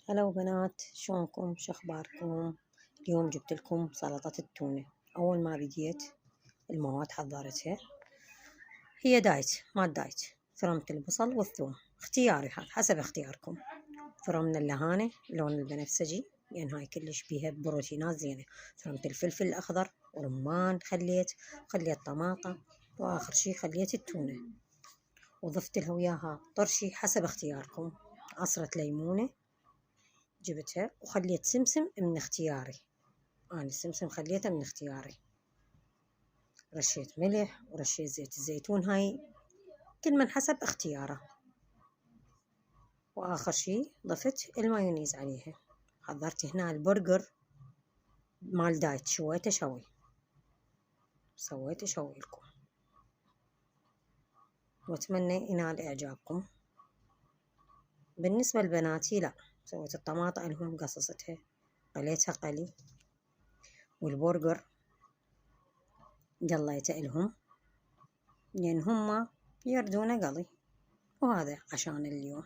هلا بنات، شلونكم؟ شخباركم؟ اليوم جبت لكم سلطة التونة. أول ما بديت المواد حضرتها، هي دايت ما دايت. فرمت البصل والثوم، اختياري هذا حسب اختياركم. فرمنا اللهانة لون البنفسجي لأن هاي كلش بيها بروتينات زينة. فرمت الفلفل الأخضر ورمان، خليت طماطة، وآخر شي خليت التونة وضفت لها وياها طرشي حسب اختياركم. عصرة ليمونة جبتها، وخليت سمسم من اختياري، أنا السمسم خليته من اختياري. رشيت ملح ورشيت زيت الزيتون، هاي كل من حسب اختياره. وآخر شي ضفت المايونيز عليها. حضرت هنا البرجر مال دايت، سويته شوي لكم، واتمنى ينال اعجابكم. بالنسبة لبناتي لا، سويت الطماطة لهم قصصتها، قليتها قلي، والبرجر قليته لهم لأن هما يردون قلي، وهذا عشان اليوم.